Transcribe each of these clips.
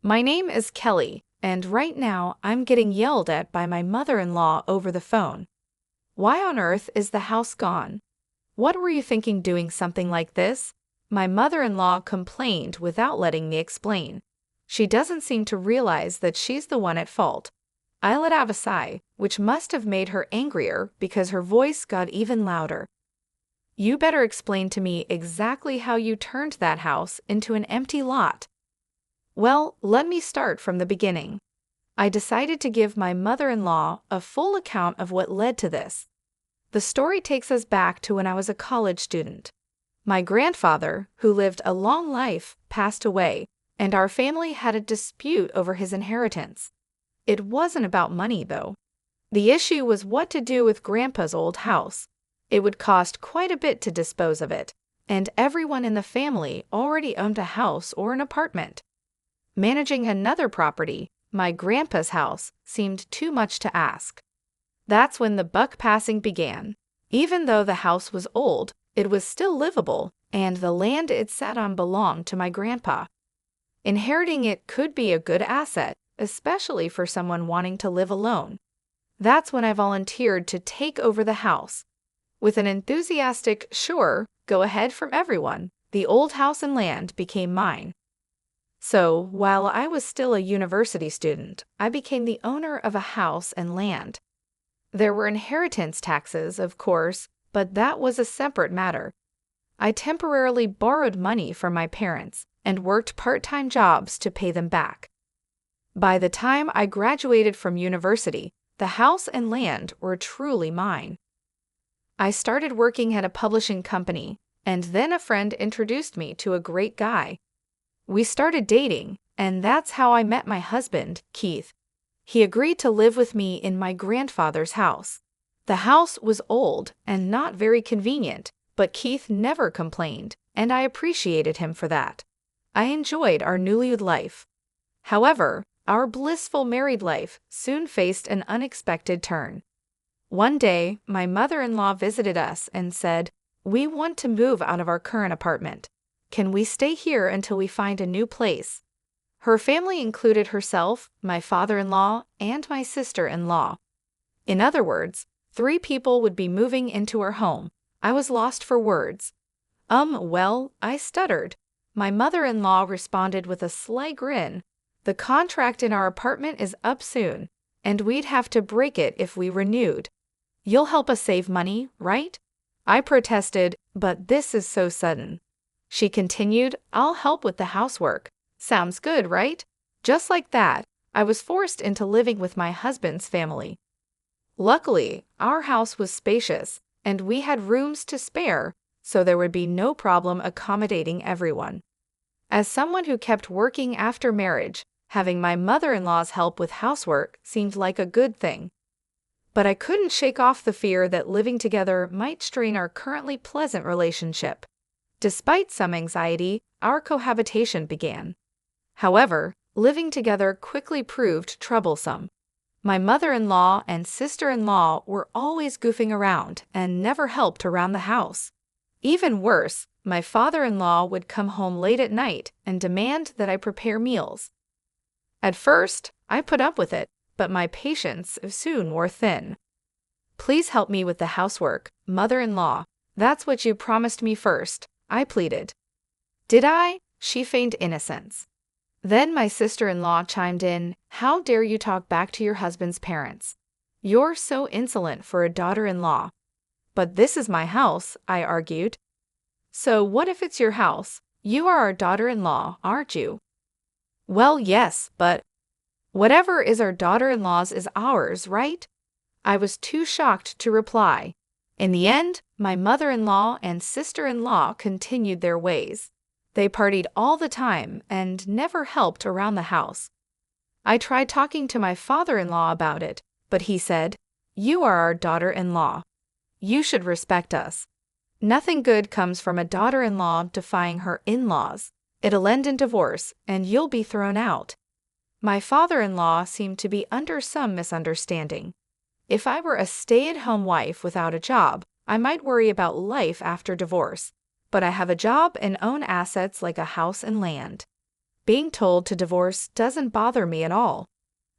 My name is Kelly, and right now I'm getting yelled at by my mother-in-law over the phone. Why on earth is the house gone? What were you thinking doing something like this? My mother-in-law complained without letting me explain. She doesn't seem to realize that she's the one at fault. I let out a sigh, which must have made her angrier because her voice got even louder. You better explain to me exactly how you turned that house into an empty lot. Well, let me start from the beginning. I decided to give my mother-in-law a full account of what led to this. The story takes us back to when I was a college student. My grandfather, who lived a long life, passed away, and our family had a dispute over his inheritance. It wasn't about money, though. The issue was what to do with Grandpa's old house. It would cost quite a bit to dispose of it, and everyone in the family already owned a house or an apartment. Managing another property, my grandpa's house, seemed too much to ask. That's when the buck passing began. Even though the house was old, it was still livable, and the land it sat on belonged to my grandpa. Inheriting it could be a good asset, especially for someone wanting to live alone. That's when I volunteered to take over the house. With an enthusiastic, "Sure, go ahead" from everyone, the old house and land became mine. So, while I was still a university student, I became the owner of a house and land. There were inheritance taxes, of course, but that was a separate matter. I temporarily borrowed money from my parents and worked part-time jobs to pay them back. By the time I graduated from university, the house and land were truly mine. I started working at a publishing company, and then a friend introduced me to a great guy. We started dating, and that's how I met my husband, Keith. He agreed to live with me in my grandfather's house. The house was old and not very convenient, but Keith never complained, and I appreciated him for that. I enjoyed our newlywed life. However, our blissful married life soon faced an unexpected turn. One day, my mother-in-law visited us and said, "We want to move out of our current apartment. Can we stay here until we find a new place?" Her family included herself, my father-in-law, and my sister-in-law. In other words, 3 people would be moving into her home. I was lost for words. Well, I stuttered. My mother-in-law responded with a sly grin. "The contract in our apartment is up soon, and we'd have to break it if we renewed. You'll help us save money, right?" I protested, "But this is so sudden." She continued, "I'll help with the housework. Sounds good, right?" Just like that, I was forced into living with my husband's family. Luckily, our house was spacious, and we had rooms to spare, so there would be no problem accommodating everyone. As someone who kept working after marriage, having my mother-in-law's help with housework seemed like a good thing. But I couldn't shake off the fear that living together might strain our currently pleasant relationship. Despite some anxiety, our cohabitation began. However, living together quickly proved troublesome. My mother-in-law and sister-in-law were always goofing around and never helped around the house. Even worse, my father-in-law would come home late at night and demand that I prepare meals. At first, I put up with it, but my patience soon wore thin. "Please help me with the housework, mother-in-law. That's what you promised me first," I pleaded. "Did I?" She feigned innocence. Then my sister-in-law chimed in, "How dare you talk back to your husband's parents? You're so insolent for a daughter-in-law." "But this is my house," I argued. "So what if it's your house? You are our daughter-in-law, aren't you?" "Well, yes, but whatever is our daughter-in-law's is ours, right?" I was too shocked to reply. In the end, my mother-in-law and sister-in-law continued their ways. They partied all the time and never helped around the house. I tried talking to my father-in-law about it, but he said, "You are our daughter-in-law. You should respect us." Nothing good comes from a daughter-in-law defying her in-laws. It'll end in divorce, and you'll be thrown out. My father-in-law seemed to be under some misunderstanding. If I were a stay-at-home wife without a job, I might worry about life after divorce. But I have a job and own assets like a house and land. Being told to divorce doesn't bother me at all.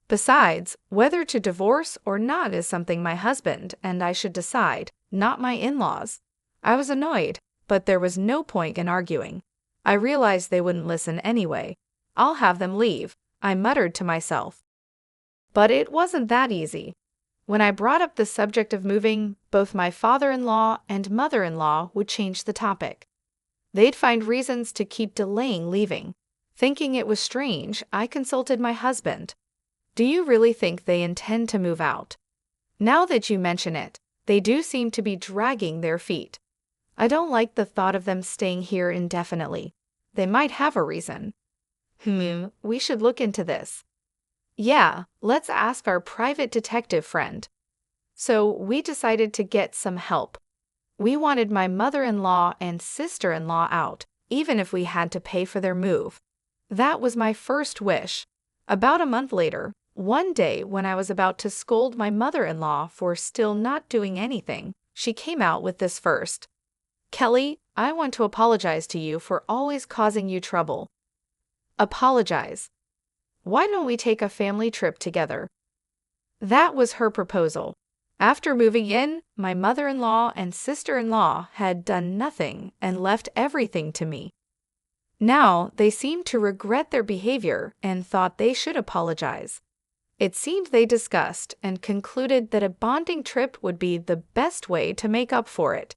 Besides, whether to divorce or not is something my husband and I should decide, not my in-laws. I was annoyed, but there was no point in arguing. I realized they wouldn't listen anyway. I'll have them leave, I muttered to myself. But it wasn't that easy. When I brought up the subject of moving, both my father-in-law and mother-in-law would change the topic. They'd find reasons to keep delaying leaving. Thinking it was strange, I consulted my husband. Do you really think they intend to move out? Now that you mention it, they do seem to be dragging their feet. I don't like the thought of them staying here indefinitely. They might have a reason. We should look into this. Yeah, let's ask our private detective friend. So we decided to get some help. We wanted my mother-in-law and sister-in-law out, even if we had to pay for their move. That was my first wish. About a month later, one day when I was about to scold my mother-in-law for still not doing anything, she came out with this first. Kelly, I want to apologize to you for always causing you trouble. Apologize. Why don't we take a family trip together? That was her proposal. After moving in, my mother-in-law and sister-in-law had done nothing and left everything to me. Now, they seemed to regret their behavior and thought they should apologize. It seemed they discussed and concluded that a bonding trip would be the best way to make up for it.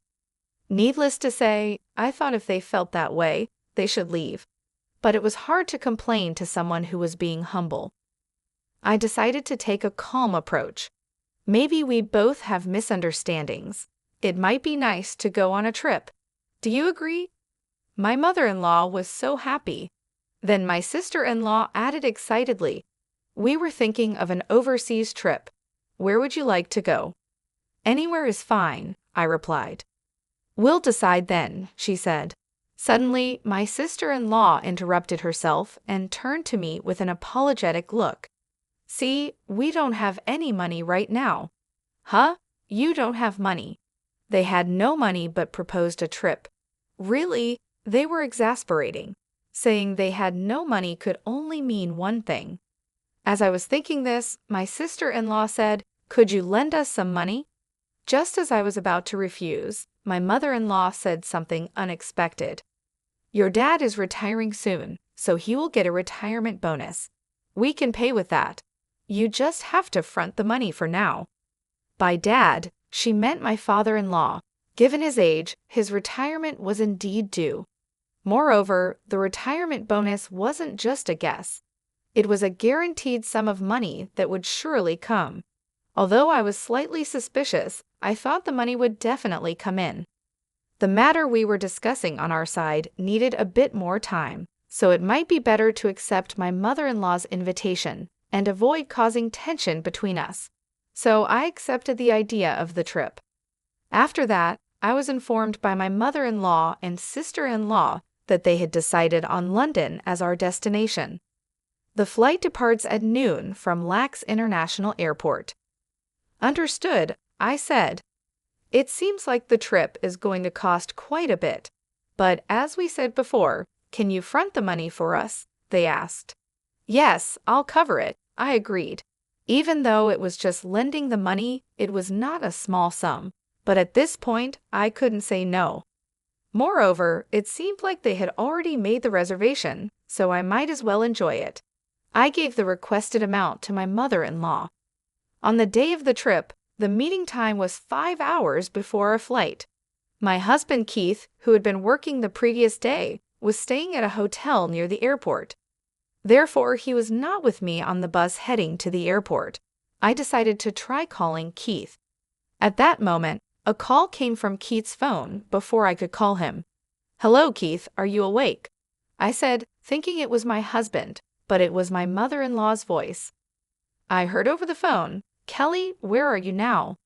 Needless to say, I thought if they felt that way, they should leave. But it was hard to complain to someone who was being humble. I decided to take a calm approach. Maybe we both have misunderstandings. It might be nice to go on a trip. Do you agree? My mother-in-law was so happy. Then my sister-in-law added excitedly, we were thinking of an overseas trip. Where would you like to go? Anywhere is fine, I replied. We'll decide then, she said. Suddenly, my sister-in-law interrupted herself and turned to me with an apologetic look. See, we don't have any money right now. Huh? You don't have money. They had no money but proposed a trip. Really? They were exasperating. Saying they had no money could only mean one thing. As I was thinking this, my sister-in-law said, could you lend us some money? Just as I was about to refuse, my mother-in-law said something unexpected. Your dad is retiring soon, so he will get a retirement bonus. We can pay with that. You just have to front the money for now. By dad, she meant my father-in-law. Given his age, his retirement was indeed due. Moreover, the retirement bonus wasn't just a guess. It was a guaranteed sum of money that would surely come. Although I was slightly suspicious, I thought the money would definitely come in. The matter we were discussing on our side needed a bit more time, so it might be better to accept my mother-in-law's invitation and avoid causing tension between us. So I accepted the idea of the trip. After that, I was informed by my mother-in-law and sister-in-law that they had decided on London as our destination. The flight departs at noon from Lax International Airport. Understood, I said. It seems like the trip is going to cost quite a bit. But as we said before, can you front the money for us? They asked. Yes, I'll cover it, I agreed. Even though it was just lending the money, it was not a small sum. But at this point, I couldn't say no. Moreover, it seemed like they had already made the reservation, so I might as well enjoy it. I gave the requested amount to my mother-in-law. On the day of the trip, the meeting time was 5 hours before our flight. My husband Keith, who had been working the previous day, was staying at a hotel near the airport. Therefore, he was not with me on the bus heading to the airport. I decided to try calling Keith. At that moment, a call came from Keith's phone before I could call him. Hello, Keith, are you awake? I said, thinking it was my husband, but it was my mother-in-law's voice. I heard over the phone, Kelly, where are you now?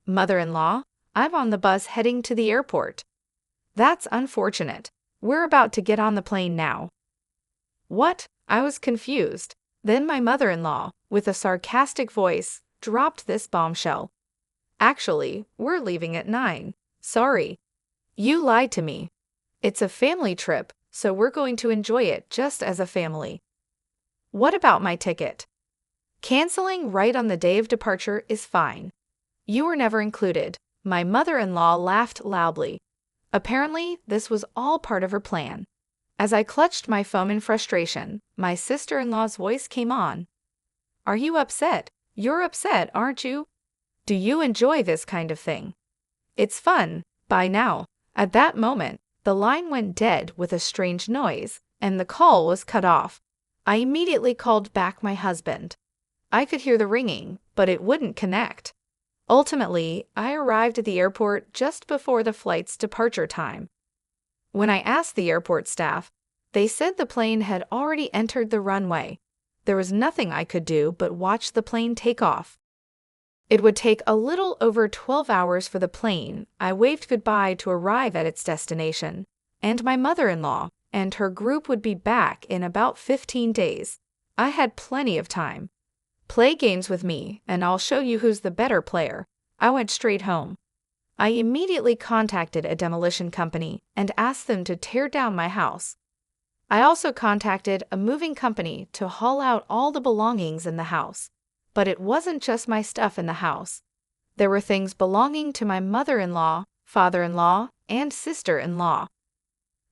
Mother-in-law, I'm on the bus heading to the airport. That's unfortunate. We're about to get on the plane now. What? I was confused. Then my mother-in-law, with a sarcastic voice, dropped this bombshell. Actually, we're leaving at 9. Sorry. You lied to me. It's a family trip, so we're going to enjoy it just as a family. What about my ticket? Canceling right on the day of departure is fine. You were never included. My mother-in-law laughed loudly. Apparently, this was all part of her plan. As I clutched my phone in frustration, my sister-in-law's voice came on. Are you upset? You're upset, aren't you? Do you enjoy this kind of thing? It's fun, by now. At that moment, the line went dead with a strange noise, and the call was cut off. I immediately called back my husband. I could hear the ringing, but it wouldn't connect. Ultimately, I arrived at the airport just before the flight's departure time. When I asked the airport staff, they said the plane had already entered the runway. There was nothing I could do but watch the plane take off. It would take a little over 12 hours for the plane. I waved goodbye to arrive at its destination, and my mother-in-law and her group would be back in about 15 days. I had plenty of time. Play games with me, and I'll show you who's the better player. I went straight home. I immediately contacted a demolition company and asked them to tear down my house. I also contacted a moving company to haul out all the belongings in the house. But it wasn't just my stuff in the house. There were things belonging to my mother-in-law, father-in-law, and sister-in-law.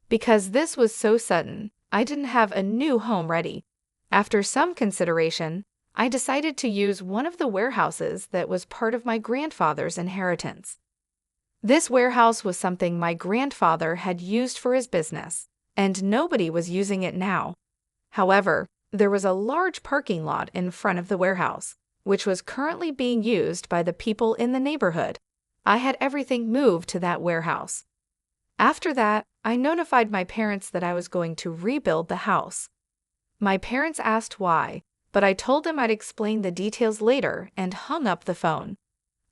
Because this was so sudden, I didn't have a new home ready. After some consideration, I decided to use one of the warehouses that was part of my grandfather's inheritance. This warehouse was something my grandfather had used for his business, and nobody was using it now. However, there was a large parking lot in front of the warehouse, which was currently being used by the people in the neighborhood. I had everything moved to that warehouse. After that, I notified my parents that I was going to rebuild the house. My parents asked why, but I told them I'd explain the details later and hung up the phone.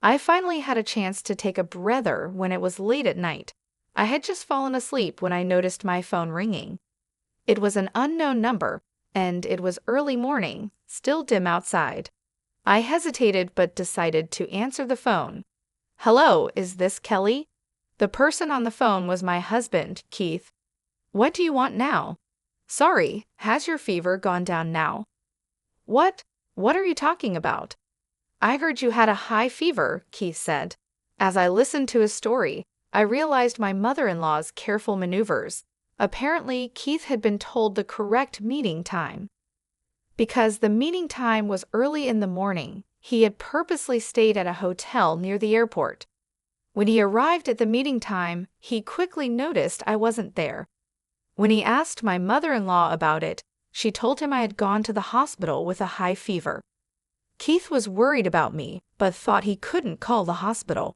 I finally had a chance to take a breather when it was late at night. I had just fallen asleep when I noticed my phone ringing. It was an unknown number, and it was early morning, still dim outside. I hesitated but decided to answer the phone. Hello, is this Kelly? The person on the phone was my husband, Keith. What do you want now? Sorry, has your fever gone down now? What? What are you talking about? I heard you had a high fever, Keith said. As I listened to his story, I realized my mother-in-law's careful maneuvers. Apparently, Keith had been told the correct meeting time. Because the meeting time was early in the morning, he had purposely stayed at a hotel near the airport. When he arrived at the meeting time, he quickly noticed I wasn't there. When he asked my mother-in-law about it, she told him I had gone to the hospital with a high fever. Keith was worried about me, but thought he couldn't call the hospital.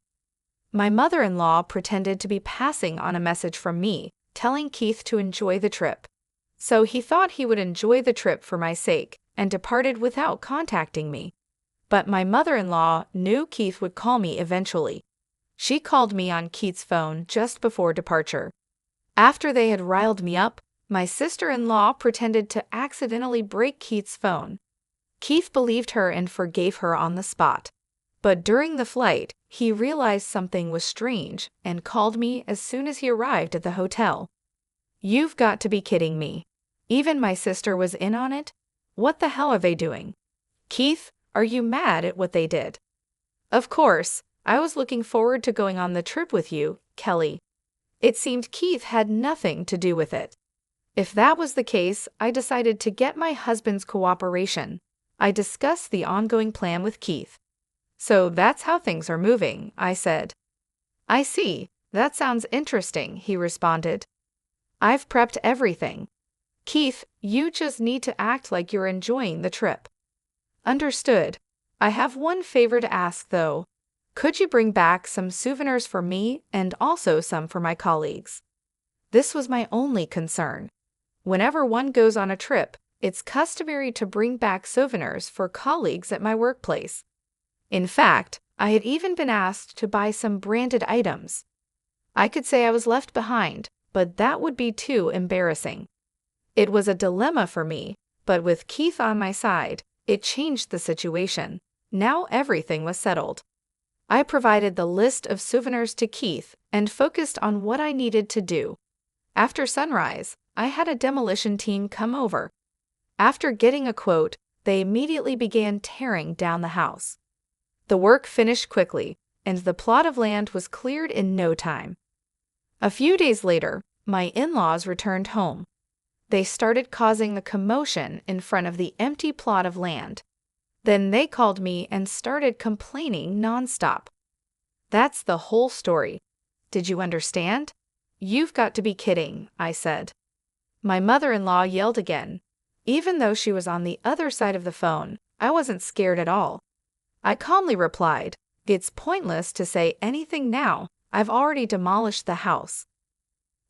My mother-in-law pretended to be passing on a message from me, telling Keith to enjoy the trip. So he thought he would enjoy the trip for my sake, and departed without contacting me. But my mother-in-law knew Keith would call me eventually. She called me on Keith's phone just before departure. After they had riled me up, my sister-in-law pretended to accidentally break Keith's phone. Keith believed her and forgave her on the spot. But during the flight, he realized something was strange and called me as soon as he arrived at the hotel. You've got to be kidding me. Even my sister was in on it? What the hell are they doing? Keith, are you mad at what they did? Of course, I was looking forward to going on the trip with you, Kelly. It seemed Keith had nothing to do with it. If that was the case, I decided to get my husband's cooperation. I discussed the ongoing plan with Keith. So that's how things are moving, I said. I see. That sounds interesting, he responded. I've prepped everything. Keith, you just need to act like you're enjoying the trip. Understood. I have one favor to ask, though. Could you bring back some souvenirs for me and also some for my colleagues? This was my only concern. Whenever one goes on a trip, it's customary to bring back souvenirs for colleagues at my workplace. In fact, I had even been asked to buy some branded items. I could say I was left behind, but that would be too embarrassing. It was a dilemma for me, but with Keith on my side, it changed the situation. Now everything was settled. I provided the list of souvenirs to Keith and focused on what I needed to do. After sunrise, I had a demolition team come over. After getting a quote, they immediately began tearing down the house. The work finished quickly, and the plot of land was cleared in no time. A few days later, my in-laws returned home. They started causing a commotion in front of the empty plot of land. Then they called me and started complaining nonstop. That's the whole story. Did you understand? You've got to be kidding, I said. My mother-in-law yelled again. Even though she was on the other side of the phone, I wasn't scared at all. I calmly replied, "It's pointless to say anything now. I've already demolished the house."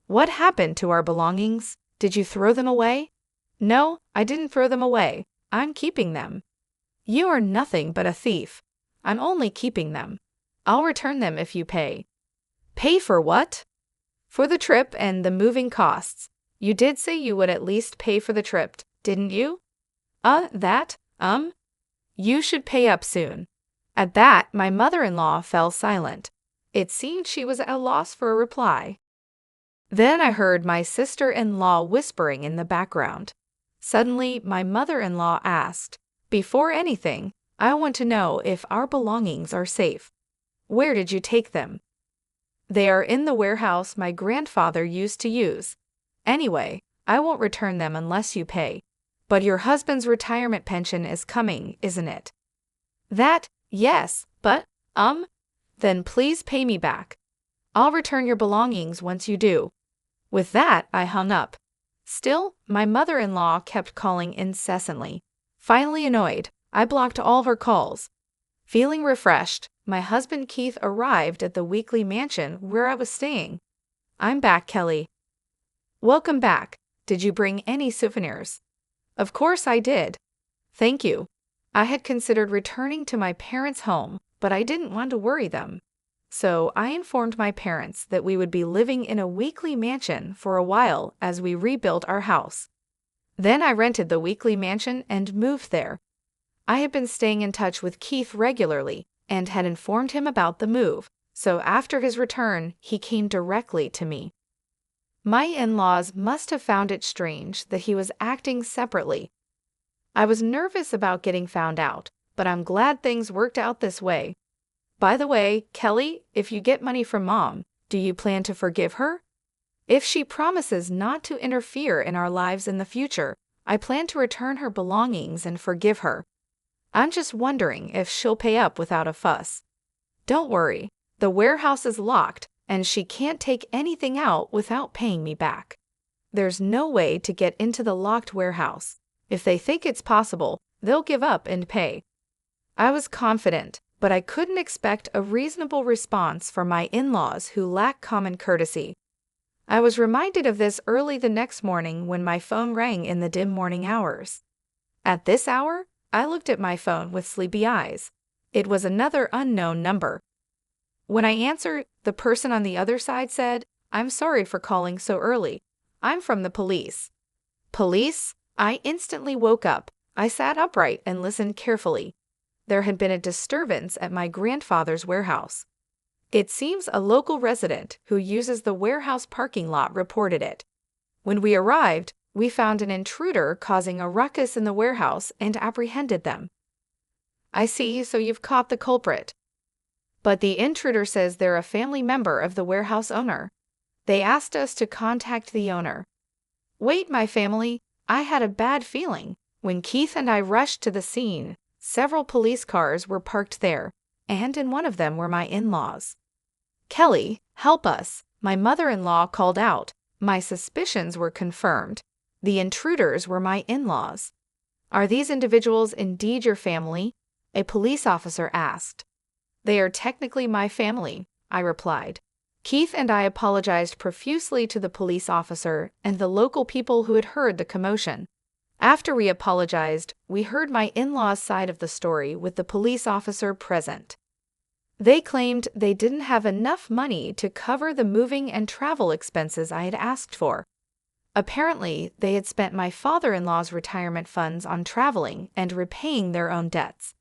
"What happened to our belongings? Did you throw them away?" "No, I didn't throw them away. I'm keeping them." "You are nothing but a thief. I'm only keeping them. I'll return them if you pay." "Pay for what?" "For the trip and the moving costs. You did say you would at least pay for the trip, didn't you?" That. You should pay up soon." At that, my mother-in-law fell silent. It seemed she was at a loss for a reply. Then I heard my sister-in-law whispering in the background. Suddenly, my mother-in-law asked, "Before anything, I want to know if our belongings are safe. Where did you take them?" "They are in the warehouse my grandfather used to use. Anyway, I won't return them unless you pay. But your husband's retirement pension is coming, isn't it?" "That, yes, but, Then please pay me back. I'll return your belongings once you do." With that, I hung up. Still, my mother-in-law kept calling incessantly. Finally annoyed, I blocked all of her calls. Feeling refreshed, my husband Keith arrived at the weekly mansion where I was staying. "I'm back, Kelly." "Welcome back. Did you bring any souvenirs?" "Of course I did. Thank you. I had considered returning to my parents' home, but I didn't want to worry them. So I informed my parents that we would be living in a weekly mansion for a while as we rebuilt our house. Then I rented the weekly mansion and moved there. I had been staying in touch with Keith regularly and had informed him about the move, so after his return, he came directly to me. My in-laws must have found it strange that he was acting separately. I was nervous about getting found out, but I'm glad things worked out this way. By the way, Kelly, if you get money from Mom, do you plan to forgive her? If she promises not to interfere in our lives in the future, I plan to return her belongings and forgive her. I'm just wondering if she'll pay up without a fuss. Don't worry, the warehouse is locked, and she can't take anything out without paying me back. There's no way to get into the locked warehouse. If they think it's possible, they'll give up and pay. I was confident, but I couldn't expect a reasonable response from my in-laws who lack common courtesy. I was reminded of this early the next morning when my phone rang in the dim morning hours. At this hour, I looked at my phone with sleepy eyes. It was another unknown number. When I answered, the person on the other side said, "I'm sorry for calling so early. I'm from the police." "Police?" I instantly woke up. I sat upright and listened carefully. There had been a disturbance at my grandfather's warehouse. It seems a local resident who uses the warehouse parking lot reported it. When we arrived, we found an intruder causing a ruckus in the warehouse and apprehended them. "I see, so you've caught the culprit." "But the intruder says they're a family member of the warehouse owner. They asked us to contact the owner." "Wait, my family, I had a bad feeling. When Keith and I rushed to the scene, several police cars were parked there, and in one of them were my in-laws. "Kelly, help us," my mother-in-law called out. My suspicions were confirmed. The intruders were my in-laws. "Are these individuals indeed your family?" a police officer asked. "They are technically my family," I replied. Keith and I apologized profusely to the police officer and the local people who had heard the commotion. After we apologized, we heard my in-laws' side of the story with the police officer present. They claimed they didn't have enough money to cover the moving and travel expenses I had asked for. Apparently, they had spent my father-in-law's retirement funds on traveling and repaying their own debts.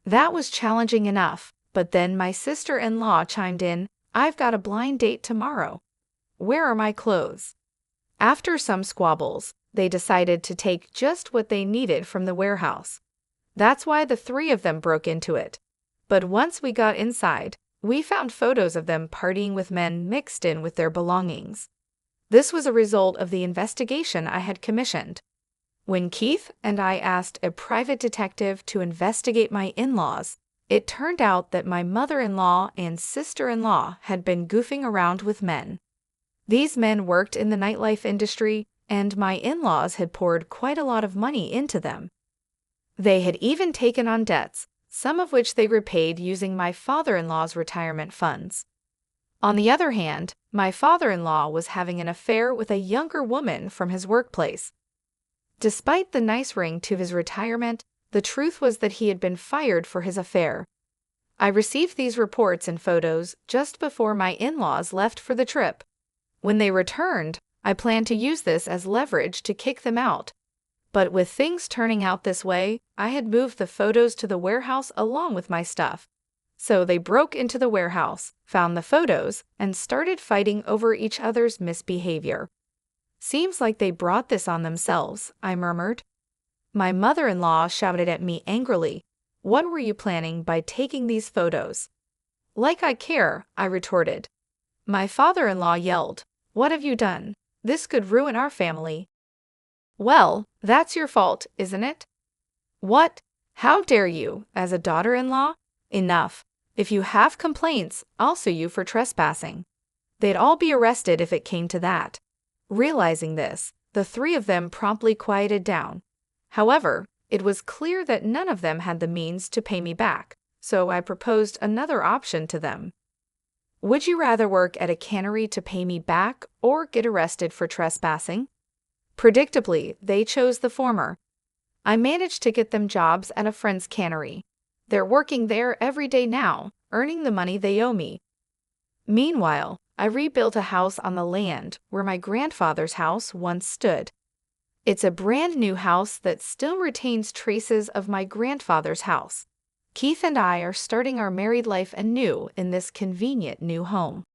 That was challenging enough, but then my sister-in-law chimed in, "I've got a blind date tomorrow. Where are my clothes?" After some squabbles, they decided to take just what they needed from the warehouse. That's why the three of them broke into it. But once we got inside, we found photos of them partying with men mixed in with their belongings. This was a result of the investigation I had commissioned. When Keith and I asked a private detective to investigate my in-laws, it turned out that my mother-in-law and sister-in-law had been goofing around with men. These men worked in the nightlife industry, and my in-laws had poured quite a lot of money into them. They had even taken on debts, some of which they repaid using my father-in-law's retirement funds. On the other hand, my father-in-law was having an affair with a younger woman from his workplace. Despite the nice ring to his retirement, the truth was that he had been fired for his affair. I received these reports and photos just before my in-laws left for the trip. When they returned, I planned to use this as leverage to kick them out. But with things turning out this way, I had moved the photos to the warehouse along with my stuff. So they broke into the warehouse, found the photos, and started fighting over each other's misbehavior. "Seems like they brought this on themselves," I murmured. My mother-in-law shouted at me angrily, "What were you planning by taking these photos?" "Like I care," I retorted. My father-in-law yelled, "What have you done? This could ruin our family." "Well, that's your fault, isn't it?" "What? How dare you, as a daughter-in-law? Enough. If you have complaints, I'll sue you for trespassing." They'd all be arrested if it came to that. Realizing this, the three of them promptly quieted down. However, it was clear that none of them had the means to pay me back, so I proposed another option to them. "Would you rather work at a cannery to pay me back or get arrested for trespassing?" Predictably, they chose the former. I managed to get them jobs at a friend's cannery. They're working there every day now, earning the money they owe me. Meanwhile, I rebuilt a house on the land where my grandfather's house once stood. It's a brand new house that still retains traces of my grandfather's house. Keith and I are starting our married life anew in this convenient new home.